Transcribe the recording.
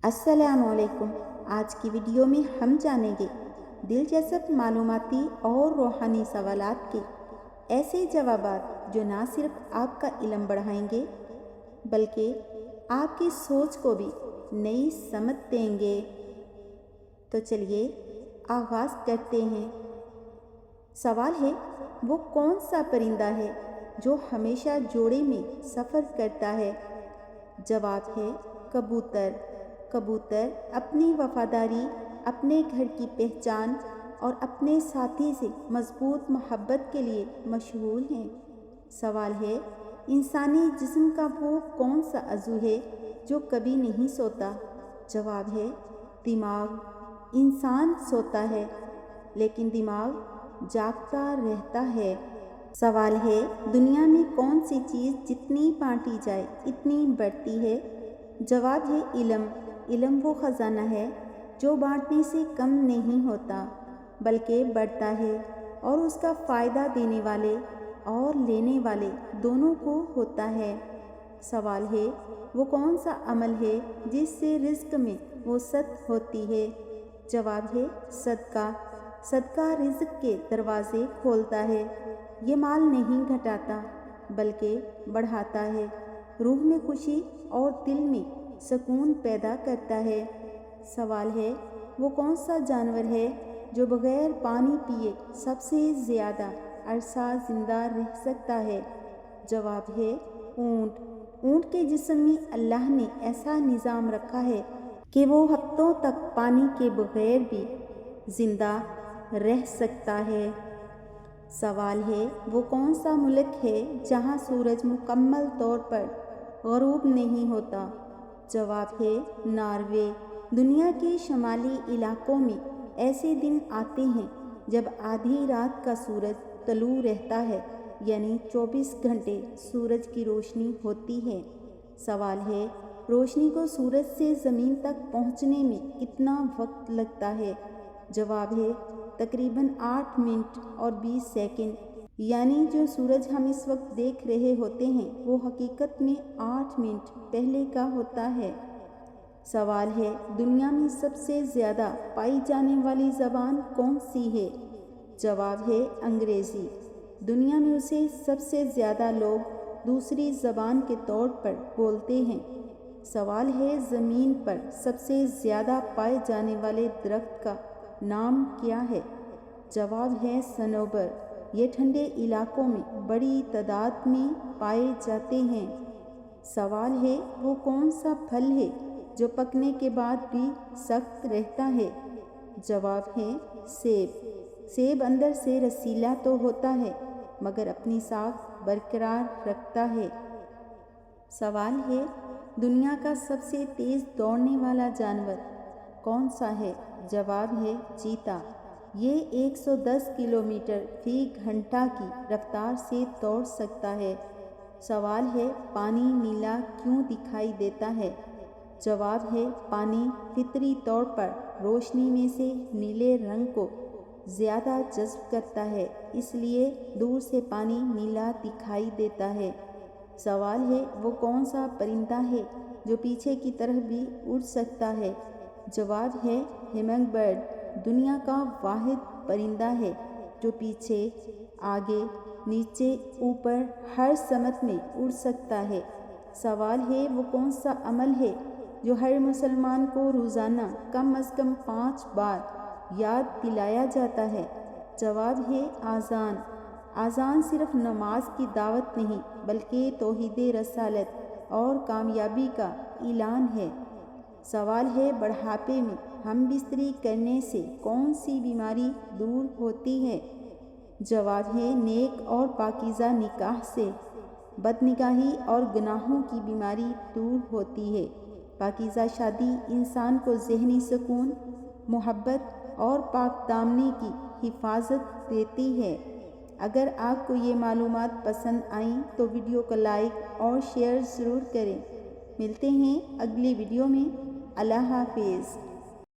السلام علیکم۔ آج کی ویڈیو میں ہم جانیں گے دلچسپ معلوماتی اور روحانی سوالات کے ایسے جوابات جو نہ صرف آپ کا علم بڑھائیں گے بلکہ آپ کی سوچ کو بھی نئی سمت دیں گے۔ تو چلیے آغاز کرتے ہیں۔ سوال ہے، وہ کون سا پرندہ ہے جو ہمیشہ جوڑے میں سفر کرتا ہے؟ جواب ہے کبوتر۔ کبوتر اپنی وفاداری، اپنے گھر کی پہچان اور اپنے ساتھی سے مضبوط محبت کے لیے مشہور ہیں۔ سوال ہے، انسانی جسم کا وہ کون سا عضو ہے جو کبھی نہیں سوتا؟ جواب ہے دماغ۔ انسان سوتا ہے لیکن دماغ جاگتا رہتا ہے۔ سوال ہے، دنیا میں کون سی چیز جتنی بانٹی جائے اتنی بڑھتی ہے؟ جواب ہے علم۔ علم وہ خزانہ ہے جو بانٹنے سے کم نہیں ہوتا بلکہ بڑھتا ہے اور اس کا فائدہ دینے والے اور لینے والے دونوں کو ہوتا ہے۔ سوال ہے، وہ کون سا عمل ہے جس سے رزق میں وسعت ہوتی ہے؟ جواب ہے صدقہ۔ صدقہ رزق کے دروازے کھولتا ہے۔ یہ مال نہیں گھٹاتا بلکہ بڑھاتا ہے، روح میں خوشی اور دل میں سکون پیدا کرتا ہے۔ سوال ہے، وہ کون سا جانور ہے جو بغیر پانی پیے سب سے زیادہ عرصہ زندہ رہ سکتا ہے؟ جواب ہے اونٹ۔ اونٹ کے جسم میں اللہ نے ایسا نظام رکھا ہے کہ وہ ہفتوں تک پانی کے بغیر بھی زندہ رہ سکتا ہے۔ سوال ہے، وہ کون سا ملک ہے جہاں سورج مکمل طور پر غروب نہیں ہوتا؟ جواب ہے ناروے۔ دنیا کے شمالی علاقوں میں ایسے دن آتے ہیں جب آدھی رات کا سورج طلوع رہتا ہے، یعنی 24 گھنٹے سورج کی روشنی ہوتی ہے۔ سوال ہے، روشنی کو سورج سے زمین تک پہنچنے میں کتنا وقت لگتا ہے؟ جواب ہے تقریباً 8 منٹ اور 20 سیکنڈ، یعنی جو سورج ہم اس وقت دیکھ رہے ہوتے ہیں وہ حقیقت میں 8 منٹ پہلے کا ہوتا ہے۔ سوال ہے، دنیا میں سب سے زیادہ پائی جانے والی زبان کون سی ہے؟ جواب ہے انگریزی۔ دنیا میں اسے سب سے زیادہ لوگ دوسری زبان کے طور پر بولتے ہیں۔ سوال ہے، زمین پر سب سے زیادہ پائے جانے والے درخت کا نام کیا ہے؟ جواب ہے صنوبر۔ یہ ٹھنڈے علاقوں میں بڑی تعداد میں پائے جاتے ہیں۔ سوال ہے، وہ کون سا پھل ہے جو پکنے کے بعد بھی سخت رہتا ہے؟ جواب ہے سیب۔ سیب اندر سے رسیلا تو ہوتا ہے مگر اپنی ساکھ برقرار رکھتا ہے۔ سوال ہے، دنیا کا سب سے تیز دوڑنے والا جانور کون سا ہے؟ جواب ہے چیتا۔ یہ 110 کلومیٹر فی گھنٹہ کی رفتار سے دوڑ سکتا ہے۔ سوال ہے، پانی نیلا کیوں دکھائی دیتا ہے؟ جواب ہے پانی فطری طور پر روشنی میں سے نیلے رنگ کو زیادہ جذب کرتا ہے، اس لیے دور سے پانی نیلا دکھائی دیتا ہے۔ سوال ہے، وہ کون سا پرندہ ہے جو پیچھے کی طرف بھی اڑ سکتا ہے؟ جواب ہے ہمنگ برڈ۔ دنیا کا واحد پرندہ ہے جو پیچھے، آگے، نیچے، اوپر ہر سمت میں اڑ سکتا ہے۔ سوال ہے، وہ کون سا عمل ہے جو ہر مسلمان کو روزانہ کم از کم 5 بار یاد دلایا جاتا ہے؟ جواب ہے اذان۔ اذان صرف نماز کی دعوت نہیں بلکہ توحید رسالت اور کامیابی کا اعلان ہے۔ سوال ہے، بڑھاپے میں ہم بستری کرنے سے کون سی بیماری دور ہوتی ہے؟ جواب ہے نیک اور پاکیزہ نکاح سے۔ بدنگاہی اور گناہوں کی بیماری دور ہوتی ہے۔ پاکیزہ شادی انسان کو ذہنی سکون، محبت اور پاک دامنی کی حفاظت دیتی ہے۔ اگر آپ کو یہ معلومات پسند آئیں تو ویڈیو کو لائک اور شیئر ضرور کریں۔ ملتے ہیں اگلی ویڈیو میں۔ اللہ حافظ۔